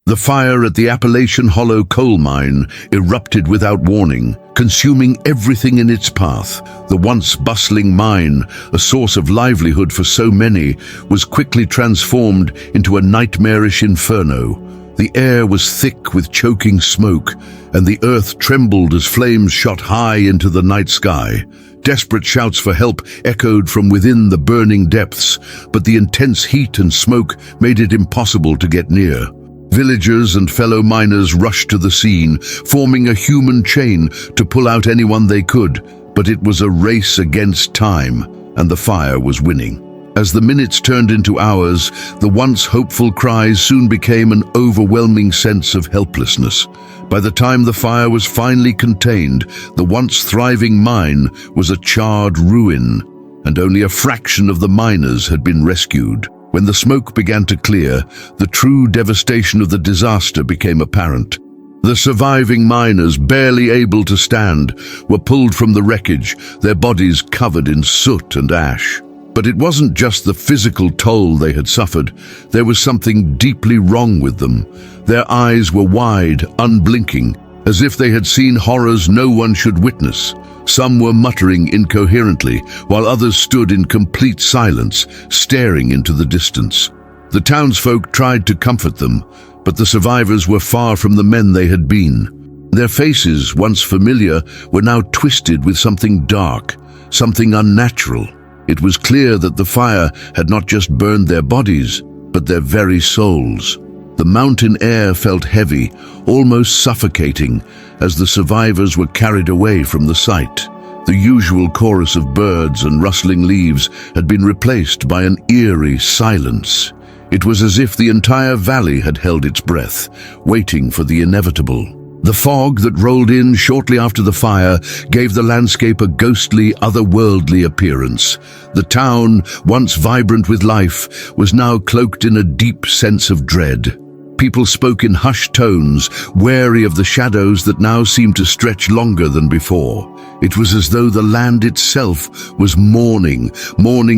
The fire at the Appalachian Hollow coal mine erupted without warning, consuming everything in its path. The once bustling mine, a source of livelihood for so many, was quickly transformed into a nightmarish inferno. The air was thick with choking smoke, and the earth trembled as flames shot high into the night sky. Desperate shouts for help echoed from within the burning depths, but the intense heat and smoke made it impossible to get near. Villagers and fellow miners rushed to the scene, forming a human chain to pull out anyone they could, but it was a race against time, and the fire was winning. As the minutes turned into hours, the once hopeful cries soon became an overwhelming sense of helplessness. By the time the fire was finally contained, the once thriving mine was a charred ruin, and only a fraction of the miners had been rescued. When the smoke began to clear, the true devastation of the disaster became apparent. The surviving miners, barely able to stand, were pulled from the wreckage, their bodies covered in soot and ash. But it wasn't just the physical toll they had suffered. There was something deeply wrong with them. Their eyes were wide, unblinking, as if they had seen horrors no one should witness. Some were muttering incoherently, while others stood in complete silence, staring into the distance. The townsfolk tried to comfort them, but the survivors were far from the men they had been. Their faces, once familiar, were now twisted with something dark, something unnatural. It was clear that the fire had not just burned their bodies, but their very souls. The mountain air felt heavy, almost suffocating, as the survivors were carried away from the site. The usual chorus of birds and rustling leaves had been replaced by an eerie silence. It was as if the entire valley had held its breath, waiting for the inevitable. The fog that rolled in shortly after the fire gave the landscape a ghostly, otherworldly appearance. The town, once vibrant with life, was now cloaked in a deep sense of dread. People spoke in hushed tones, wary of the shadows that now seemed to stretch longer than before. It was as though the land itself was mourning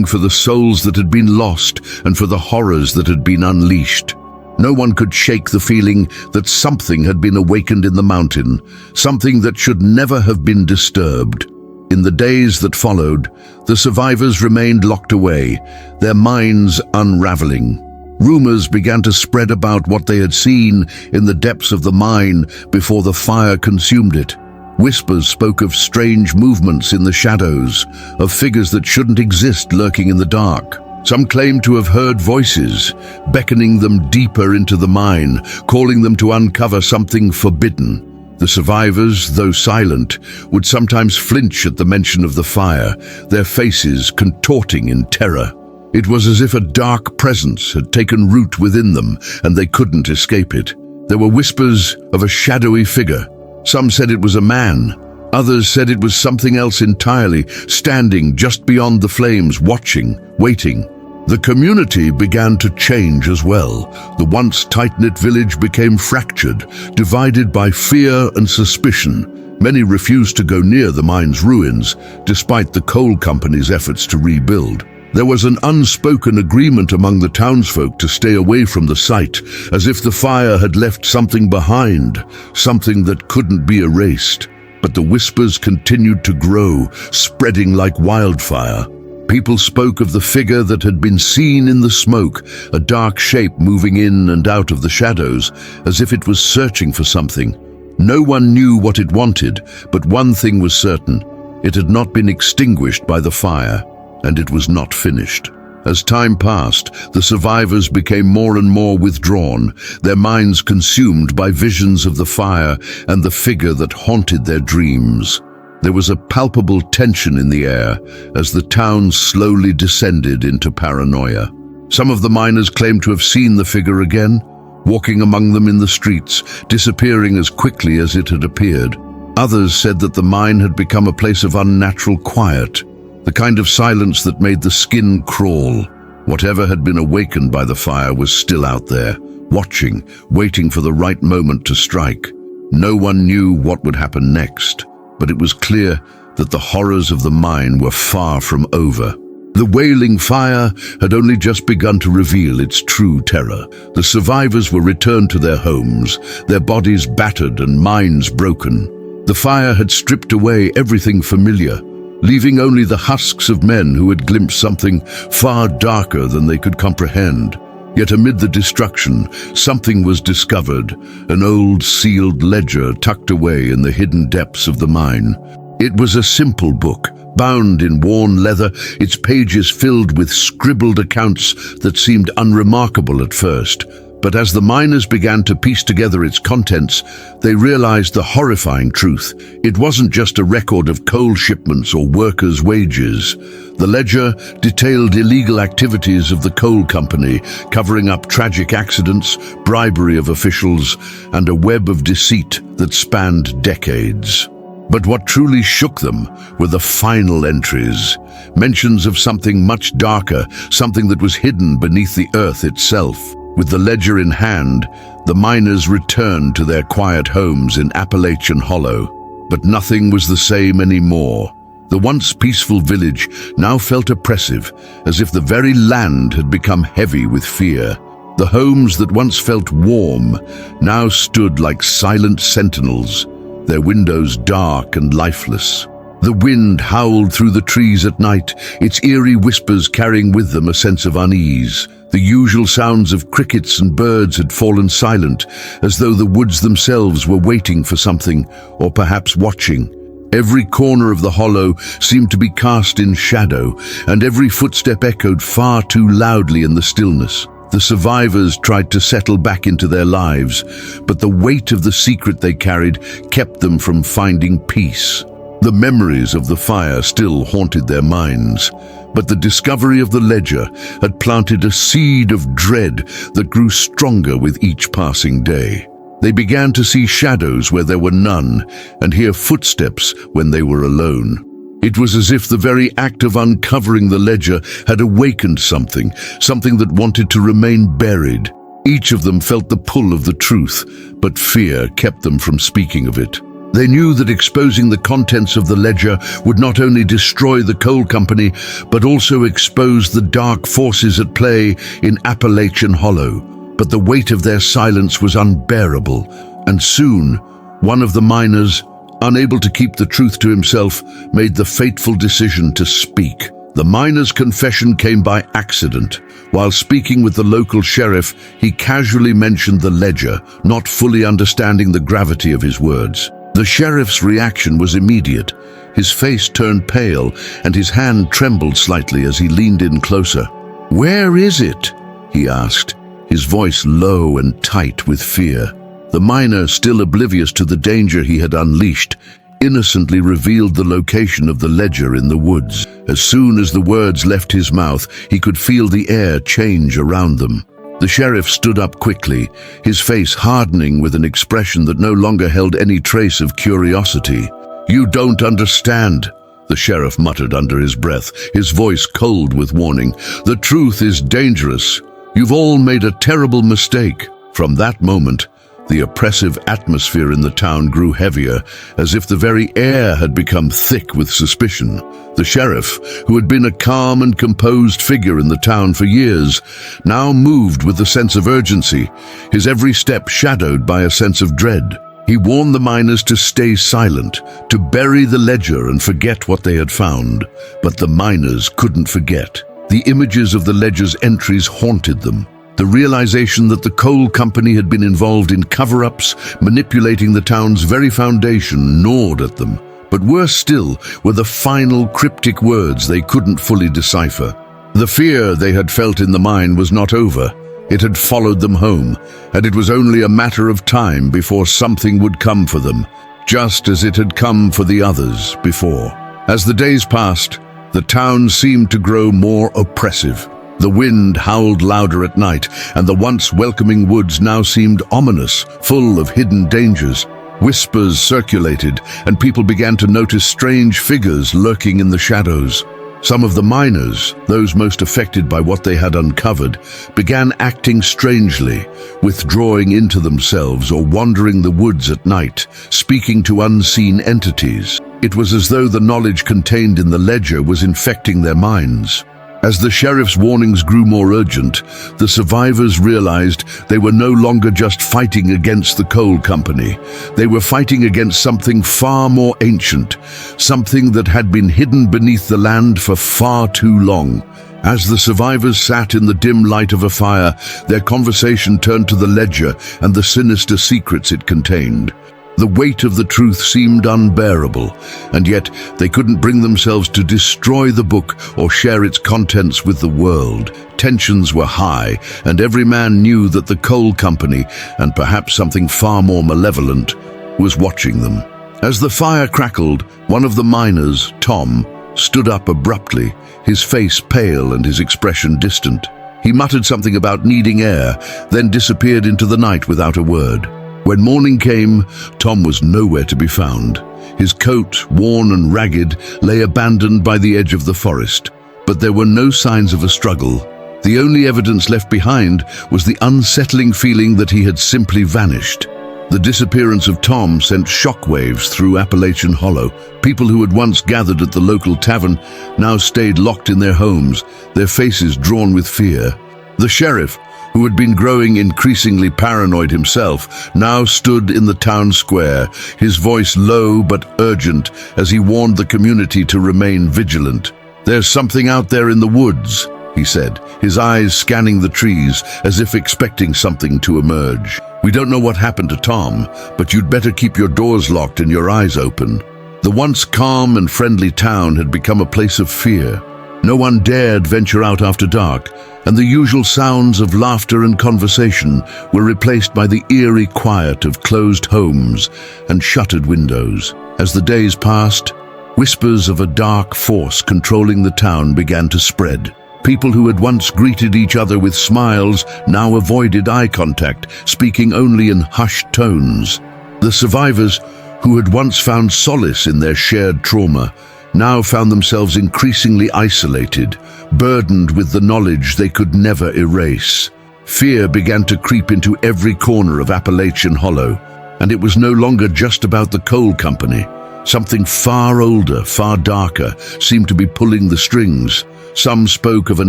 for the souls that had been lost and for the horrors that had been unleashed. No one could shake the feeling that something had been awakened in the mountain, something that should never have been disturbed. In the days that followed, the survivors remained locked away, their minds unraveling. Rumors began to spread about what they had seen in the depths of the mine before the fire consumed it. Whispers spoke of strange movements in the shadows, of figures that shouldn't exist lurking in the dark. Some claimed to have heard voices, beckoning them deeper into the mine, calling them to uncover something forbidden. The survivors, though silent, would sometimes flinch at the mention of the fire, their faces contorting in terror. It was as if a dark presence had taken root within them, and they couldn't escape it. There were whispers of a shadowy figure. Some said it was a man. Others said it was something else entirely, standing just beyond the flames, watching, waiting. The community began to change as well. The once tight-knit village became fractured, divided by fear and suspicion. Many refused to go near the mine's ruins, despite the coal company's efforts to rebuild. There was an unspoken agreement among the townsfolk to stay away from the site, as if the fire had left something behind, something that couldn't be erased. But the whispers continued to grow, spreading like wildfire. People spoke of the figure that had been seen in the smoke, a dark shape moving in and out of the shadows, as if it was searching for something. No one knew what it wanted, but one thing was certain. It had not been extinguished by the fire, and it was not finished. As time passed, the survivors became more and more withdrawn, their minds consumed by visions of the fire and the figure that haunted their dreams. There was a palpable tension in the air as the town slowly descended into paranoia. Some of the miners claimed to have seen the figure again, walking among them in the streets, disappearing as quickly as it had appeared. Others said that the mine had become a place of unnatural quiet, the kind of silence that made the skin crawl. Whatever had been awakened by the fire was still out there, watching, waiting for the right moment to strike. No one knew what would happen next, but it was clear that the horrors of the mine were far from over. The wailing fire had only just begun to reveal its true terror. The survivors were returned to their homes, their bodies battered and minds broken. The fire had stripped away everything familiar, leaving only the husks of men who had glimpsed something far darker than they could comprehend. Yet amid the destruction, something was discovered, an old sealed ledger tucked away in the hidden depths of the mine. It was a simple book, bound in worn leather, its pages filled with scribbled accounts that seemed unremarkable at first. But as the miners began to piece together its contents, they realized the horrifying truth. It wasn't just a record of coal shipments or workers' wages. The ledger detailed illegal activities of the coal company, covering up tragic accidents, bribery of officials, and a web of deceit that spanned decades. But what truly shook them were the final entries, mentions of something much darker, something that was hidden beneath the earth itself. With the ledger in hand, the miners returned to their quiet homes in Appalachian Hollow. But nothing was the same anymore. The once peaceful village now felt oppressive, as if the very land had become heavy with fear. The homes that once felt warm now stood like silent sentinels, their windows dark and lifeless. The wind howled through the trees at night, its eerie whispers carrying with them a sense of unease. The usual sounds of crickets and birds had fallen silent, as though the woods themselves were waiting for something, or perhaps watching. Every corner of the hollow seemed to be cast in shadow, and every footstep echoed far too loudly in the stillness. The survivors tried to settle back into their lives, but the weight of the secret they carried kept them from finding peace. The memories of the fire still haunted their minds, but the discovery of the ledger had planted a seed of dread that grew stronger with each passing day. They began to see shadows where there were none, and hear footsteps when they were alone. It was as if the very act of uncovering the ledger had awakened something that wanted to remain buried. Each of them felt the pull of the truth, but fear kept them from speaking of it. They knew that exposing the contents of the ledger would not only destroy the coal company, but also expose the dark forces at play in Appalachian Hollow. But the weight of their silence was unbearable, and soon, one of the miners, unable to keep the truth to himself, made the fateful decision to speak. The miner's confession came by accident. While speaking with the local sheriff, he casually mentioned the ledger, not fully understanding the gravity of his words. The sheriff's reaction was immediate. His face turned pale, and his hand trembled slightly as he leaned in closer. "Where is it?" he asked, his voice low and tight with fear. The miner, still oblivious to the danger he had unleashed, innocently revealed the location of the ledger in the woods. As soon as the words left his mouth, he could feel the air change around them. The sheriff stood up quickly, his face hardening with an expression that no longer held any trace of curiosity. "You don't understand," the sheriff muttered under his breath, his voice cold with warning. "The truth is dangerous. You've all made a terrible mistake." From that moment, the oppressive atmosphere in the town grew heavier, as if the very air had become thick with suspicion. The sheriff, who had been a calm and composed figure in the town for years, now moved with a sense of urgency, his every step shadowed by a sense of dread. He warned the miners to stay silent, to bury the ledger and forget what they had found. But the miners couldn't forget. The images of the ledger's entries haunted them. The realization that the coal company had been involved in cover-ups, manipulating the town's very foundation, gnawed at them. But worse still were the final cryptic words they couldn't fully decipher. The fear they had felt in the mine was not over. It had followed them home, and it was only a matter of time before something would come for them, just as it had come for the others before. As the days passed, the town seemed to grow more oppressive. The wind howled louder at night, and the once welcoming woods now seemed ominous, full of hidden dangers. Whispers circulated, and people began to notice strange figures lurking in the shadows. Some of the miners, those most affected by what they had uncovered, began acting strangely, withdrawing into themselves or wandering the woods at night, speaking to unseen entities. It was as though the knowledge contained in the ledger was infecting their minds. As the sheriff's warnings grew more urgent, the survivors realized they were no longer just fighting against the coal company. They were fighting against something far more ancient, something that had been hidden beneath the land for far too long. As the survivors sat in the dim light of a fire, their conversation turned to the ledger and the sinister secrets it contained. The weight of the truth seemed unbearable, and yet they couldn't bring themselves to destroy the book or share its contents with the world. Tensions were high, and every man knew that the coal company, and perhaps something far more malevolent, was watching them. As the fire crackled, one of the miners, Tom, stood up abruptly, his face pale and his expression distant. He muttered something about needing air, then disappeared into the night without a word. When morning came, Tom was nowhere to be found. His coat, worn and ragged, lay abandoned by the edge of the forest. But there were no signs of a struggle. The only evidence left behind was the unsettling feeling that he had simply vanished. The disappearance of Tom sent shockwaves through Appalachian Hollow. People who had once gathered at the local tavern now stayed locked in their homes, their faces drawn with fear. The sheriff, who had been growing increasingly paranoid himself, now stood in the town square, his voice low but urgent as he warned the community to remain vigilant. "There's something out there in the woods," he said, his eyes scanning the trees as if expecting something to emerge. "We don't know what happened to Tom, but you'd better keep your doors locked and your eyes open." The once calm and friendly town had become a place of fear. No one dared venture out after dark, and the usual sounds of laughter and conversation were replaced by the eerie quiet of closed homes and shuttered windows. As the days passed, whispers of a dark force controlling the town began to spread. People who had once greeted each other with smiles now avoided eye contact, speaking only in hushed tones. The survivors, who had once found solace in their shared trauma, now found themselves increasingly isolated, burdened with the knowledge they could never erase. Fear began to creep into every corner of Appalachian Hollow, and it was no longer just about the coal company. Something far older, far darker, seemed to be pulling the strings. Some spoke of an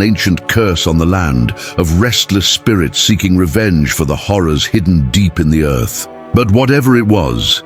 ancient curse on the land, of restless spirits seeking revenge for the horrors hidden deep in the earth. But whatever it was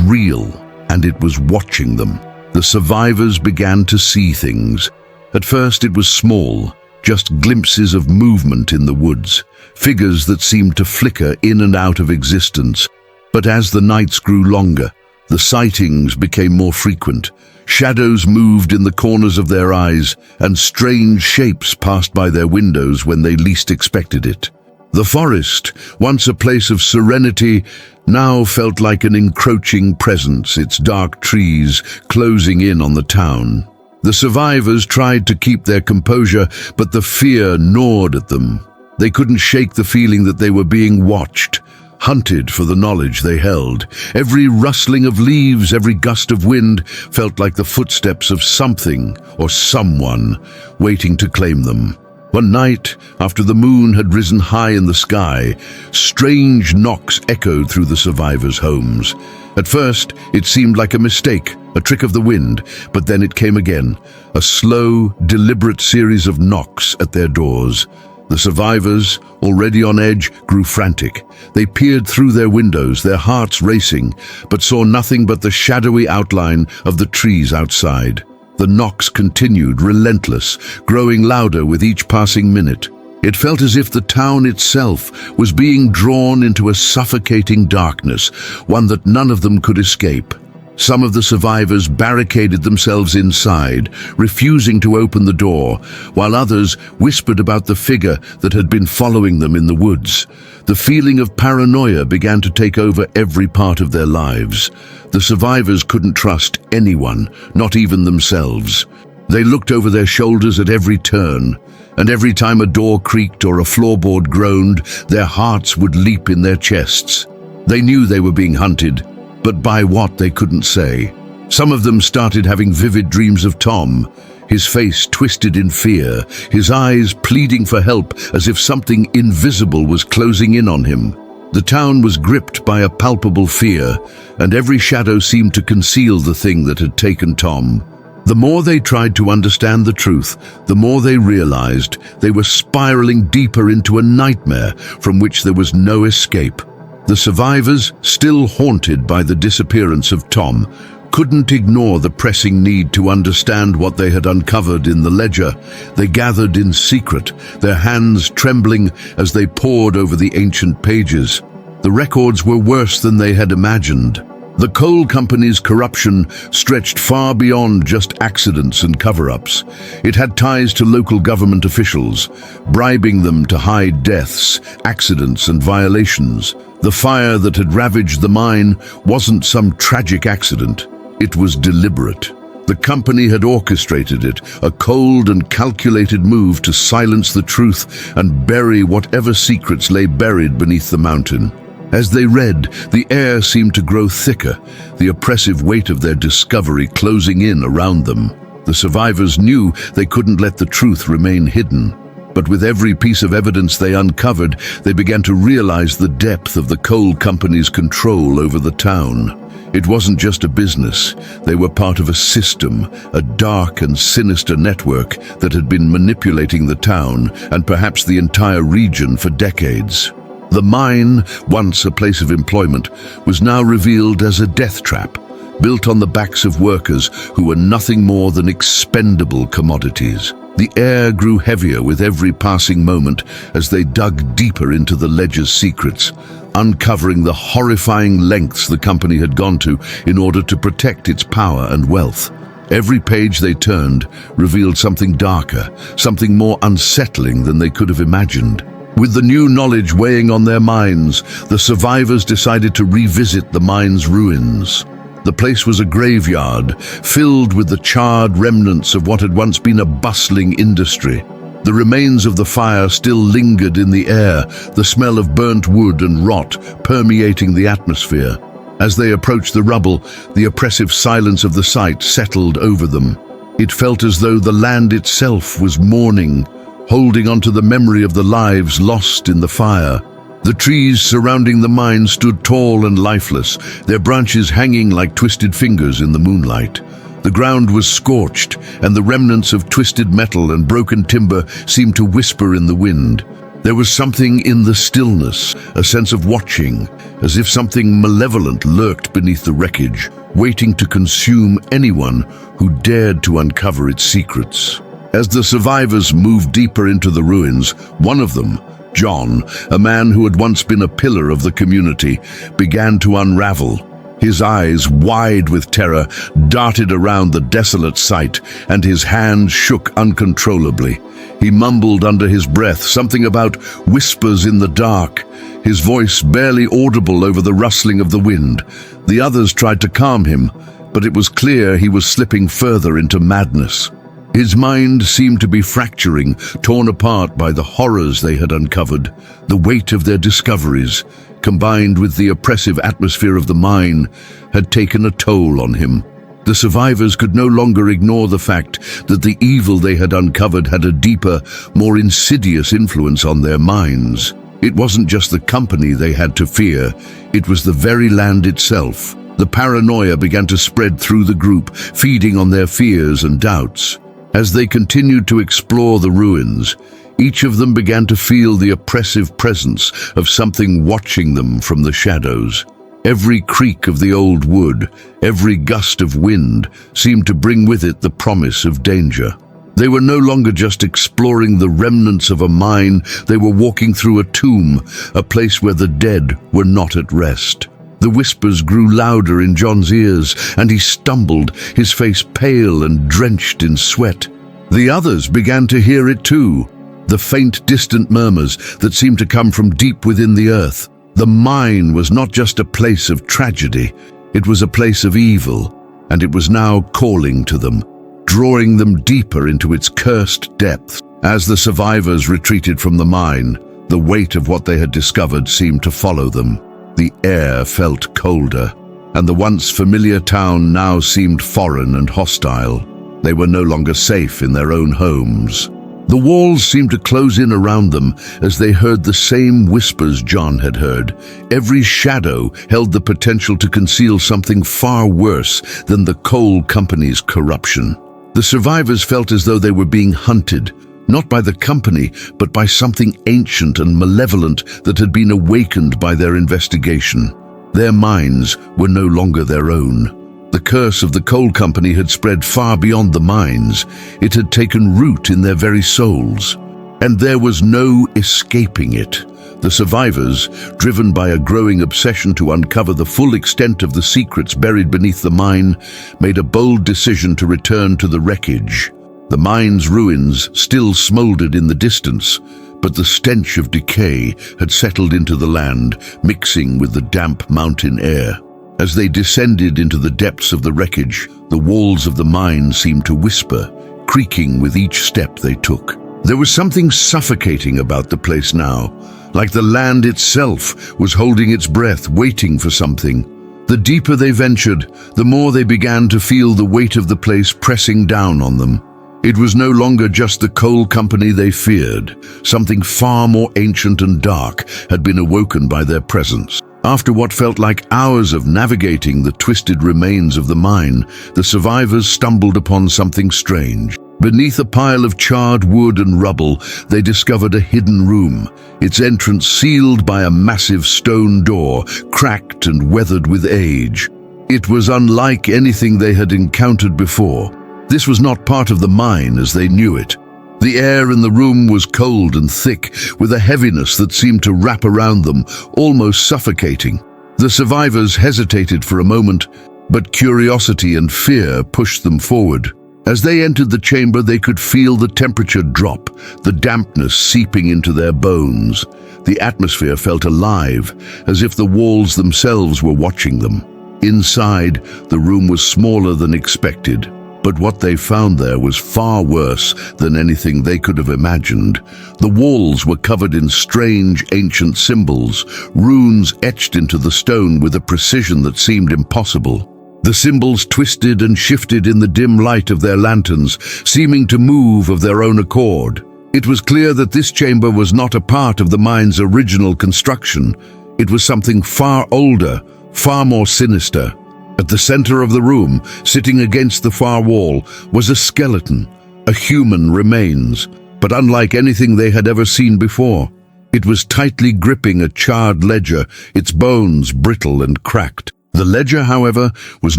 real, and it was watching them. The survivors began to see things. At first it was small, just glimpses of movement in the woods, figures that seemed to flicker in and out of existence. But as the nights grew longer, the sightings became more frequent. Shadows moved in the corners of their eyes, and strange shapes passed by their windows when they least expected it. The forest, once a place of serenity, now felt like an encroaching presence, its dark trees closing in on the town. The survivors tried to keep their composure, but the fear gnawed at them. They couldn't shake the feeling that they were being watched, hunted for the knowledge they held. Every rustling of leaves, every gust of wind felt like the footsteps of something or someone waiting to claim them. One night, after the moon had risen high in the sky, strange knocks echoed through the survivors' homes. At first, it seemed like a mistake, a trick of the wind, but then it came again, a slow, deliberate series of knocks at their doors. The survivors, already on edge, grew frantic. They peered through their windows, their hearts racing, but saw nothing but the shadowy outline of the trees outside. The knocks continued, relentless, growing louder with each passing minute. It felt as if the town itself was being drawn into a suffocating darkness, one that none of them could escape. Some of the survivors barricaded themselves inside, refusing to open the door, while others whispered about the figure that had been following them in the woods. The feeling of paranoia began to take over every part of their lives. The survivors couldn't trust anyone, not even themselves. They looked over their shoulders at every turn, and every time a door creaked or a floorboard groaned, their hearts would leap in their chests. They knew they were being hunted, but by what they couldn't say. Some of them started having vivid dreams of Tom, his face twisted in fear, his eyes pleading for help as if something invisible was closing in on him. The town was gripped by a palpable fear, and every shadow seemed to conceal the thing that had taken Tom. The more they tried to understand the truth, the more they realized they were spiraling deeper into a nightmare from which there was no escape. The survivors, still haunted by the disappearance of Tom, couldn't ignore the pressing need to understand what they had uncovered in the ledger. They gathered in secret, their hands trembling as they pored over the ancient pages. The records were worse than they had imagined. The coal company's corruption stretched far beyond just accidents and cover-ups. It had ties to local government officials, bribing them to hide deaths, accidents, and violations. The fire that had ravaged the mine wasn't some tragic accident. It was deliberate. The company had orchestrated it, a cold and calculated move to silence the truth and bury whatever secrets lay buried beneath the mountain. As they read, the air seemed to grow thicker, the oppressive weight of their discovery closing in around them. The survivors knew they couldn't let the truth remain hidden. But with every piece of evidence they uncovered, they began to realize the depth of the coal company's control over the town. It wasn't just a business. They were part of a system, a dark and sinister network that had been manipulating the town and perhaps the entire region for decades. The mine, once a place of employment, was now revealed as a death trap, built on the backs of workers who were nothing more than expendable commodities. The air grew heavier with every passing moment as they dug deeper into the ledger's secrets, uncovering the horrifying lengths the company had gone to in order to protect its power and wealth. Every page they turned revealed something darker, something more unsettling than they could have imagined. With the new knowledge weighing on their minds, the survivors decided to revisit the mine's ruins. The place was a graveyard, filled with the charred remnants of what had once been a bustling industry. The remains of the fire still lingered in the air, the smell of burnt wood and rot permeating the atmosphere. As they approached the rubble, the oppressive silence of the site settled over them. It felt as though the land itself was mourning, holding onto the memory of the lives lost in the fire. The trees surrounding the mine stood tall and lifeless, their branches hanging like twisted fingers in the moonlight. The ground was scorched, and the remnants of twisted metal and broken timber seemed to whisper in the wind. There was something in the stillness, a sense of watching, as if something malevolent lurked beneath the wreckage, waiting to consume anyone who dared to uncover its secrets. As the survivors moved deeper into the ruins, one of them, John, a man who had once been a pillar of the community, began to unravel. His eyes, wide with terror, darted around the desolate site, and his hands shook uncontrollably. He mumbled under his breath something about whispers in the dark, his voice barely audible over the rustling of the wind. The others tried to calm him, but it was clear he was slipping further into madness. His mind seemed to be fracturing, torn apart by the horrors they had uncovered. The weight of their discoveries, combined with the oppressive atmosphere of the mine, had taken a toll on him. The survivors could no longer ignore the fact that the evil they had uncovered had a deeper, more insidious influence on their minds. It wasn't just the company they had to fear, it was the very land itself. The paranoia began to spread through the group, feeding on their fears and doubts. As they continued to explore the ruins, each of them began to feel the oppressive presence of something watching them from the shadows. Every creak of the old wood, every gust of wind seemed to bring with it the promise of danger. They were no longer just exploring the remnants of a mine, they were walking through a tomb, a place where the dead were not at rest. The whispers grew louder in John's ears, and he stumbled, his face pale and drenched in sweat. The others began to hear it too, the faint, distant murmurs that seemed to come from deep within the earth. The mine was not just a place of tragedy, it was a place of evil, and it was now calling to them, drawing them deeper into its cursed depths. As the survivors retreated from the mine, the weight of what they had discovered seemed to follow them. The air felt colder, and the once familiar town now seemed foreign and hostile. They were no longer safe in their own homes. The walls seemed to close in around them as they heard the same whispers John had heard. Every shadow held the potential to conceal something far worse than the coal company's corruption. The survivors felt as though they were being hunted, not by the company, but by something ancient and malevolent that had been awakened by their investigation. Their minds were no longer their own. The curse of the coal company had spread far beyond the mines. It had taken root in their very souls, and there was no escaping it. The survivors, driven by a growing obsession to uncover the full extent of the secrets buried beneath the mine, made a bold decision to return to the wreckage. The mine's ruins still smoldered in the distance, but the stench of decay had settled into the land, mixing with the damp mountain air. As they descended into the depths of the wreckage, the walls of the mine seemed to whisper, creaking with each step they took. There was something suffocating about the place now, like the land itself was holding its breath, waiting for something. The deeper they ventured, the more they began to feel the weight of the place pressing down on them. It was no longer just the coal company they feared. Something far more ancient and dark had been awoken by their presence. After what felt like hours of navigating the twisted remains of the mine, the survivors stumbled upon something strange. Beneath a pile of charred wood and rubble, they discovered a hidden room, its entrance sealed by a massive stone door, cracked and weathered with age. It was unlike anything they had encountered before. This was not part of the mine as they knew it. The air in the room was cold and thick, with a heaviness that seemed to wrap around them, almost suffocating. The survivors hesitated for a moment, but curiosity and fear pushed them forward. As they entered the chamber, they could feel the temperature drop, the dampness seeping into their bones. The atmosphere felt alive, as if the walls themselves were watching them. Inside, the room was smaller than expected, but what they found there was far worse than anything they could have imagined. The walls were covered in strange ancient symbols, runes etched into the stone with a precision that seemed impossible. The symbols twisted and shifted in the dim light of their lanterns, seeming to move of their own accord. It was clear that this chamber was not a part of the mine's original construction. It was something far older, far more sinister. At the center of the room, sitting against the far wall, was a skeleton, a human remains, but unlike anything they had ever seen before. It was tightly gripping a charred ledger, its bones brittle and cracked. The ledger, however, was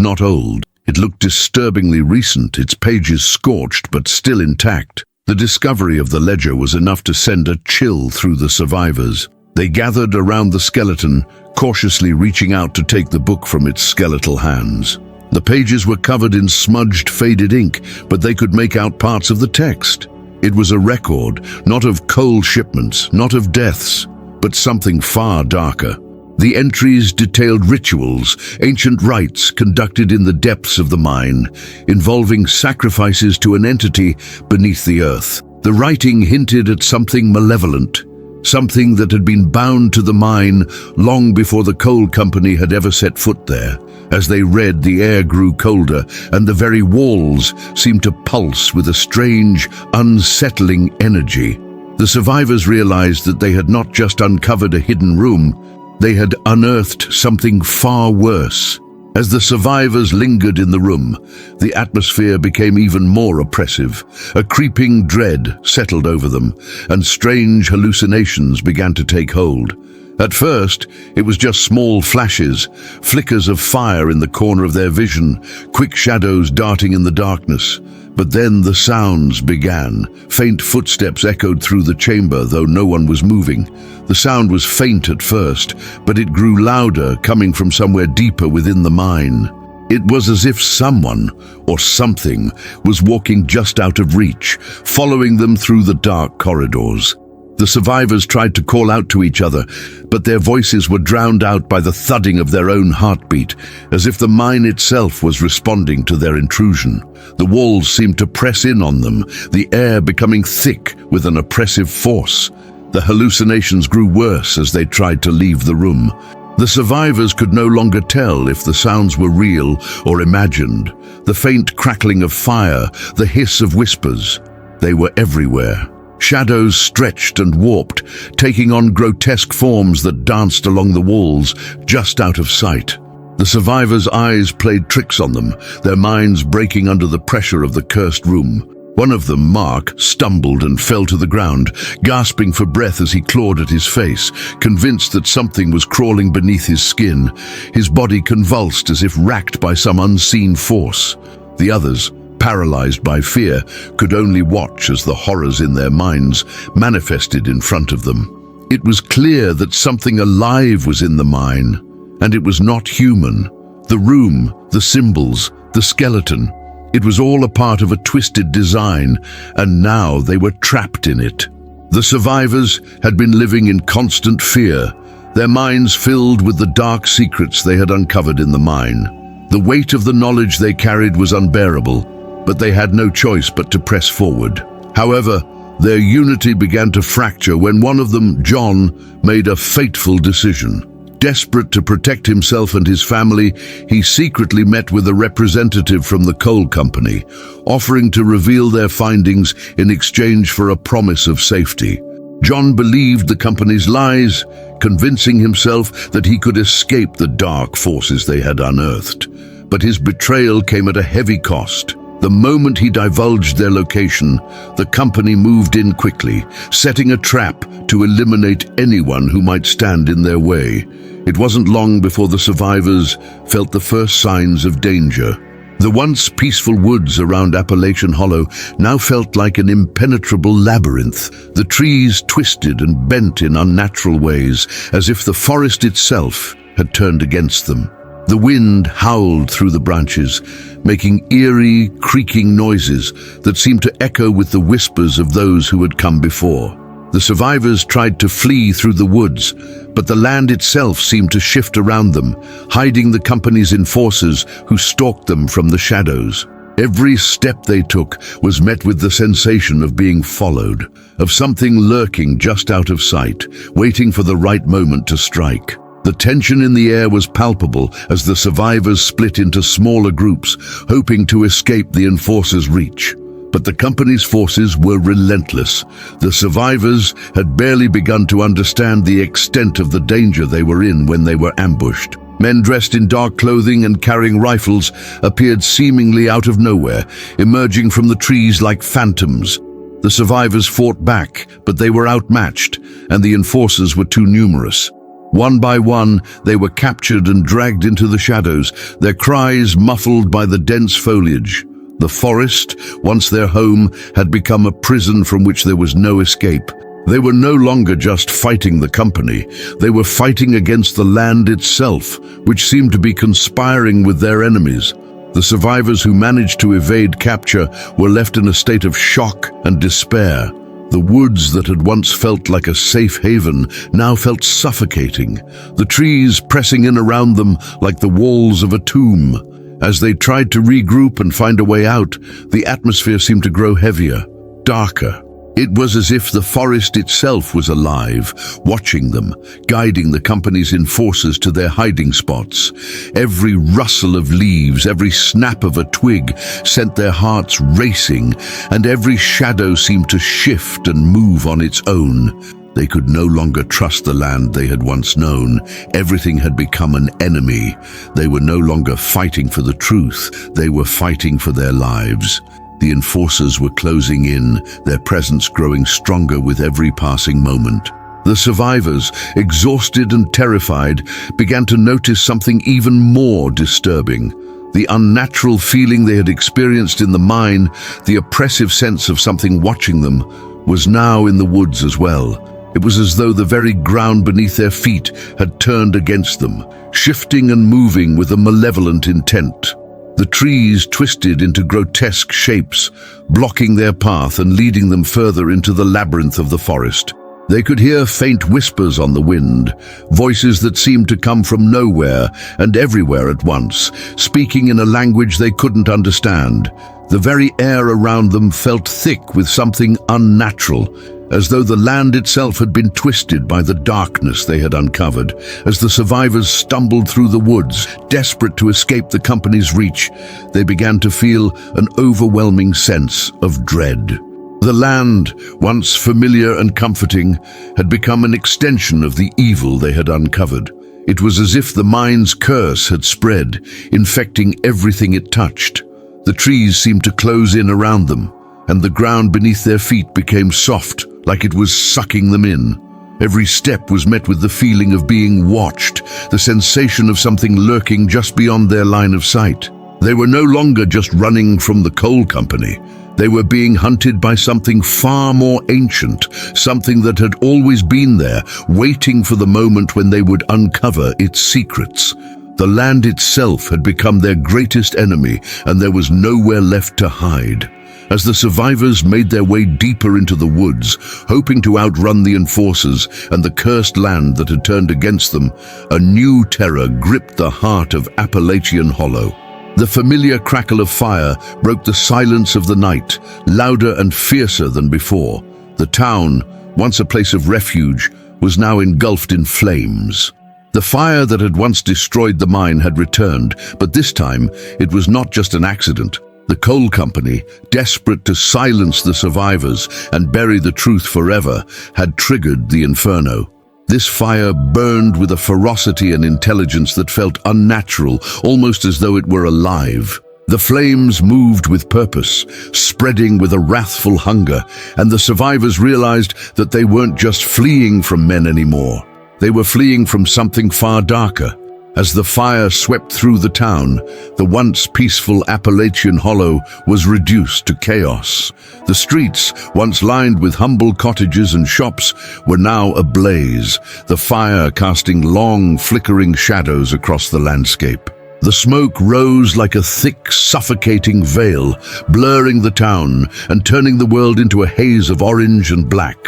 not old. It looked disturbingly recent, its pages scorched but still intact. The discovery of the ledger was enough to send a chill through the survivors. They gathered around the skeleton, cautiously reaching out to take the book from its skeletal hands. The pages were covered in smudged, faded ink, but they could make out parts of the text. It was a record, not of coal shipments, not of deaths, but something far darker. The entries detailed rituals, ancient rites conducted in the depths of the mine, involving sacrifices to an entity beneath the earth. The writing hinted at something malevolent, something that had been bound to the mine long before the coal company had ever set foot there. As they read, the air grew colder, and the very walls seemed to pulse with a strange, unsettling energy. The survivors realized that they had not just uncovered a hidden room, they had unearthed something far worse. As the survivors lingered in the room, the atmosphere became even more oppressive. A creeping dread settled over them, and strange hallucinations began to take hold. At first, it was just small flashes, flickers of fire in the corner of their vision, quick shadows darting in the darkness. But then the sounds began. Faint footsteps echoed through the chamber, though no one was moving. The sound was faint at first, but it grew louder, coming from somewhere deeper within the mine. It was as if someone, or something, was walking just out of reach, following them through the dark corridors. The survivors tried to call out to each other, but their voices were drowned out by the thudding of their own heartbeat, as if the mine itself was responding to their intrusion. The walls seemed to press in on them, the air becoming thick with an oppressive force. The hallucinations grew worse as they tried to leave the room. The survivors could no longer tell if the sounds were real or imagined. The faint crackling of fire, the hiss of whispers, they were everywhere. Shadows stretched and warped, taking on grotesque forms that danced along the walls, just out of sight. The survivors' eyes played tricks on them, their minds breaking under the pressure of the cursed room. One of them, Mark, stumbled and fell to the ground, gasping for breath as he clawed at his face, convinced that something was crawling beneath his skin. His body convulsed as if racked by some unseen force. The others, paralyzed by fear, could only watch as the horrors in their minds manifested in front of them. It was clear that something alive was in the mine, and it was not human. The room, the symbols, the skeleton, it was all a part of a twisted design, and now they were trapped in it. The survivors had been living in constant fear, their minds filled with the dark secrets they had uncovered in the mine. The weight of the knowledge they carried was unbearable, but they had no choice but to press forward. However, their unity began to fracture when one of them, John, made a fateful decision. Desperate to protect himself and his family, he secretly met with a representative from the coal company, offering to reveal their findings in exchange for a promise of safety. John believed the company's lies, convincing himself that he could escape the dark forces they had unearthed. But his betrayal came at a heavy cost. The moment he divulged their location, the company moved in quickly, setting a trap to eliminate anyone who might stand in their way. It wasn't long before the survivors felt the first signs of danger. The once peaceful woods around Appalachian Hollow now felt like an impenetrable labyrinth. The trees twisted and bent in unnatural ways, as if the forest itself had turned against them. The wind howled through the branches, making eerie, creaking noises that seemed to echo with the whispers of those who had come before. The survivors tried to flee through the woods, but the land itself seemed to shift around them, hiding the company's enforcers who stalked them from the shadows. Every step they took was met with the sensation of being followed, of something lurking just out of sight, waiting for the right moment to strike. The tension in the air was palpable as the survivors split into smaller groups, hoping to escape the enforcers' reach. But the company's forces were relentless. The survivors had barely begun to understand the extent of the danger they were in when they were ambushed. Men dressed in dark clothing and carrying rifles appeared seemingly out of nowhere, emerging from the trees like phantoms. The survivors fought back, but they were outmatched, and the enforcers were too numerous. One by one, they were captured and dragged into the shadows, their cries muffled by the dense foliage. The forest, once their home, had become a prison from which there was no escape. They were no longer just fighting the company. They were fighting against the land itself, which seemed to be conspiring with their enemies. The survivors who managed to evade capture were left in a state of shock and despair. The woods that had once felt like a safe haven now felt suffocating, the trees pressing in around them like the walls of a tomb. As they tried to regroup and find a way out, the atmosphere seemed to grow heavier, darker. It was as if the forest itself was alive, watching them, guiding the company's enforcers to their hiding spots. Every rustle of leaves, every snap of a twig sent their hearts racing, and every shadow seemed to shift and move on its own. They could no longer trust the land they had once known. Everything had become an enemy. They were no longer fighting for the truth. They were fighting for their lives. The enforcers were closing in, their presence growing stronger with every passing moment. The survivors, exhausted and terrified, began to notice something even more disturbing. The unnatural feeling they had experienced in the mine, the oppressive sense of something watching them, was now in the woods as well. It was as though the very ground beneath their feet had turned against them, shifting and moving with a malevolent intent. The trees twisted into grotesque shapes, blocking their path and leading them further into the labyrinth of the forest. They could hear faint whispers on the wind, voices that seemed to come from nowhere and everywhere at once, speaking in a language they couldn't understand. The very air around them felt thick with something unnatural, as though the land itself had been twisted by the darkness they had uncovered. As the survivors stumbled through the woods, desperate to escape the company's reach, they began to feel an overwhelming sense of dread. The land, once familiar and comforting, had become an extension of the evil they had uncovered. It was as if the mine's curse had spread, infecting everything it touched. The trees seemed to close in around them, and the ground beneath their feet became soft, like it was sucking them in. Every step was met with the feeling of being watched, the sensation of something lurking just beyond their line of sight. They were no longer just running from the coal company. They were being hunted by something far more ancient, something that had always been there, waiting for the moment when they would uncover its secrets. The land itself had become their greatest enemy, and there was nowhere left to hide. As the survivors made their way deeper into the woods, hoping to outrun the enforcers and the cursed land that had turned against them, a new terror gripped the heart of Appalachian Hollow. The familiar crackle of fire broke the silence of the night, louder and fiercer than before. The town, once a place of refuge, was now engulfed in flames. The fire that had once destroyed the mine had returned, but this time it was not just an accident. The coal company, desperate to silence the survivors and bury the truth forever, had triggered the inferno. This fire burned with a ferocity and intelligence that felt unnatural, almost as though it were alive. The flames moved with purpose, spreading with a wrathful hunger, and the survivors realized that they weren't just fleeing from men anymore. They were fleeing from something far darker. As the fire swept through the town, the once peaceful Appalachian Hollow was reduced to chaos. The streets, once lined with humble cottages and shops, were now ablaze, the fire casting long, flickering shadows across the landscape. The smoke rose like a thick, suffocating veil, blurring the town and turning the world into a haze of orange and black.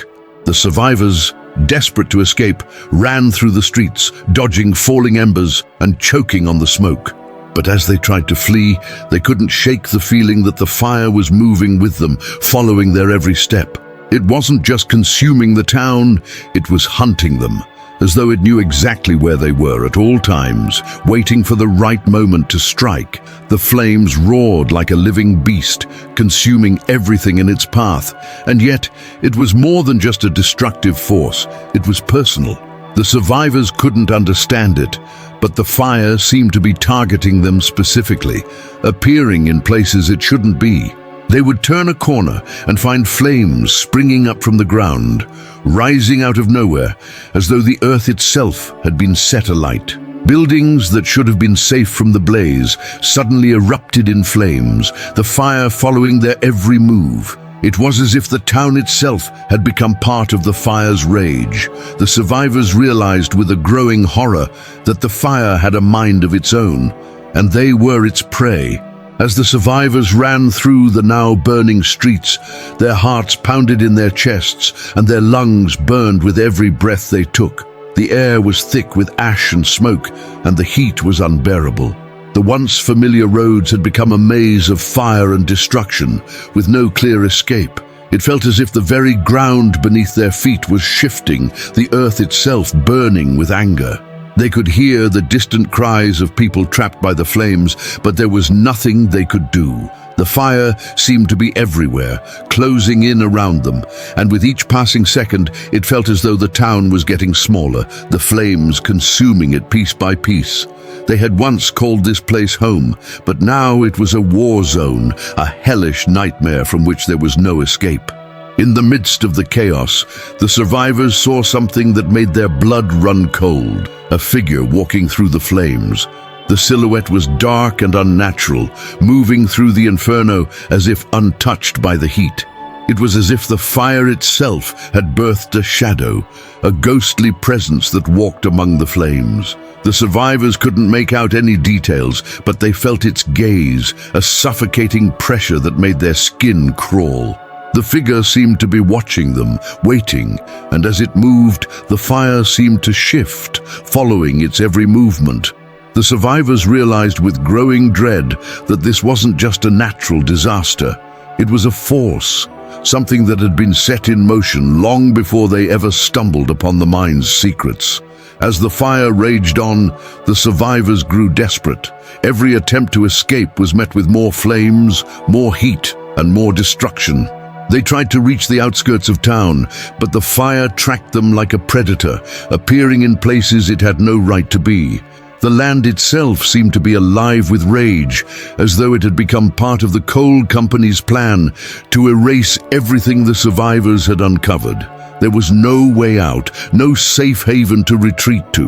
The survivors, desperate to escape, ran through the streets, dodging falling embers and choking on the smoke. But as they tried to flee, they couldn't shake the feeling that the fire was moving with them, following their every step. It wasn't just consuming the town, it was hunting them, as though it knew exactly where they were at all times, waiting for the right moment to strike. The flames roared like a living beast, consuming everything in its path. And yet, it was more than just a destructive force. It was personal. The survivors couldn't understand it, but the fire seemed to be targeting them specifically, appearing in places it shouldn't be. They would turn a corner and find flames springing up from the ground, rising out of nowhere, as though the earth itself had been set alight. Buildings that should have been safe from the blaze suddenly erupted in flames, the fire following their every move. It was as if the town itself had become part of the fire's rage. The survivors realized with a growing horror that the fire had a mind of its own, and they were its prey. As the survivors ran through the now burning streets, their hearts pounded in their chests and their lungs burned with every breath they took. The air was thick with ash and smoke, and the heat was unbearable. The once familiar roads had become a maze of fire and destruction, with no clear escape. It felt as if the very ground beneath their feet was shifting, the earth itself burning with anger. They could hear the distant cries of people trapped by the flames, but there was nothing they could do. The fire seemed to be everywhere, closing in around them, and with each passing second, it felt as though the town was getting smaller, the flames consuming it piece by piece. They had once called this place home, but now it was a war zone, a hellish nightmare from which there was no escape. In the midst of the chaos, the survivors saw something that made their blood run cold, a figure walking through the flames. The silhouette was dark and unnatural, moving through the inferno as if untouched by the heat. It was as if the fire itself had birthed a shadow, a ghostly presence that walked among the flames. The survivors couldn't make out any details, but they felt its gaze, a suffocating pressure that made their skin crawl. The figure seemed to be watching them, waiting, and as it moved, the fire seemed to shift, following its every movement. The survivors realized with growing dread that this wasn't just a natural disaster. It was a force, something that had been set in motion long before they ever stumbled upon the mine's secrets. As the fire raged on, the survivors grew desperate. Every attempt to escape was met with more flames, more heat, and more destruction. They tried to reach the outskirts of town, but the fire tracked them like a predator, appearing in places it had no right to be. The land itself seemed to be alive with rage, as though it had become part of the coal company's plan to erase everything the survivors had uncovered. There was no way out, no safe haven to retreat to.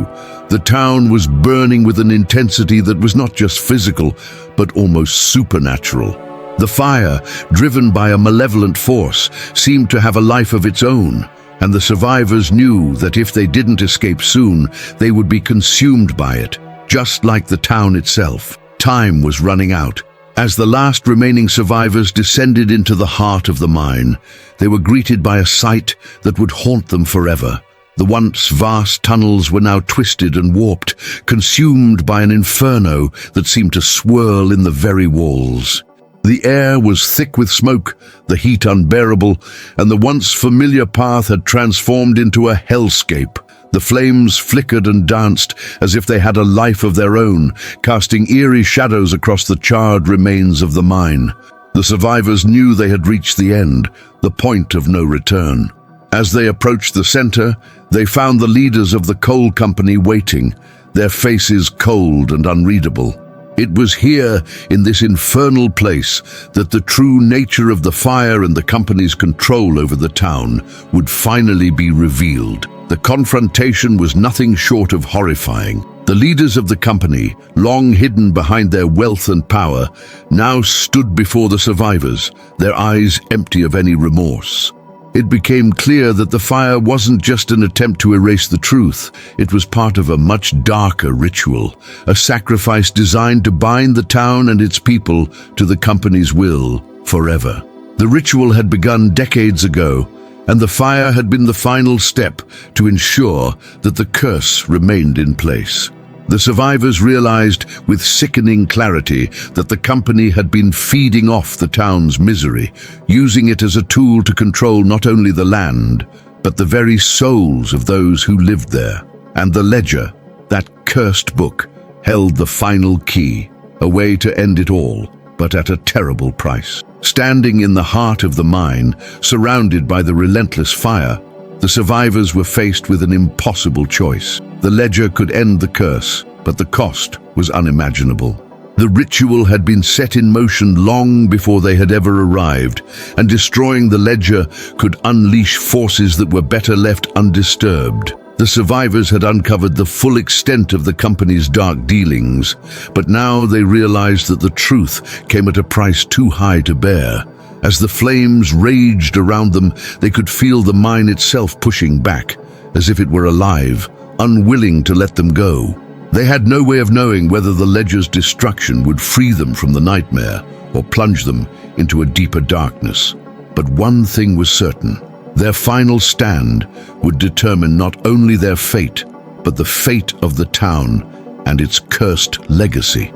The town was burning with an intensity that was not just physical, but almost supernatural. The fire, driven by a malevolent force, seemed to have a life of its own, and the survivors knew that if they didn't escape soon, they would be consumed by it, just like the town itself. Time was running out. As the last remaining survivors descended into the heart of the mine, they were greeted by a sight that would haunt them forever. The once vast tunnels were now twisted and warped, consumed by an inferno that seemed to swirl in the very walls. The air was thick with smoke, the heat unbearable, and the once familiar path had transformed into a hellscape. The flames flickered and danced as if they had a life of their own, casting eerie shadows across the charred remains of the mine. The survivors knew they had reached the end, the point of no return. As they approached the center, they found the leaders of the coal company waiting, their faces cold and unreadable. It was here, in this infernal place, that the true nature of the fire and the company's control over the town would finally be revealed. The confrontation was nothing short of horrifying. The leaders of the company, long hidden behind their wealth and power, now stood before the survivors, their eyes empty of any remorse. It became clear that the fire wasn't just an attempt to erase the truth. It was part of a much darker ritual, a sacrifice designed to bind the town and its people to the company's will forever. The ritual had begun decades ago, and the fire had been the final step to ensure that the curse remained in place. The survivors realized with sickening clarity that the company had been feeding off the town's misery, using it as a tool to control not only the land, but the very souls of those who lived there. And the ledger, that cursed book, held the final key, a way to end it all, but at a terrible price. Standing in the heart of the mine, surrounded by the relentless fire, the survivors were faced with an impossible choice. The ledger could end the curse, but the cost was unimaginable. The ritual had been set in motion long before they had ever arrived, and destroying the ledger could unleash forces that were better left undisturbed. The survivors had uncovered the full extent of the company's dark dealings, but now they realized that the truth came at a price too high to bear. As the flames raged around them, they could feel the mine itself pushing back, as if it were alive, unwilling to let them go. They had no way of knowing whether the ledger's destruction would free them from the nightmare or plunge them into a deeper darkness. But one thing was certain: their final stand would determine not only their fate, but the fate of the town and its cursed legacy.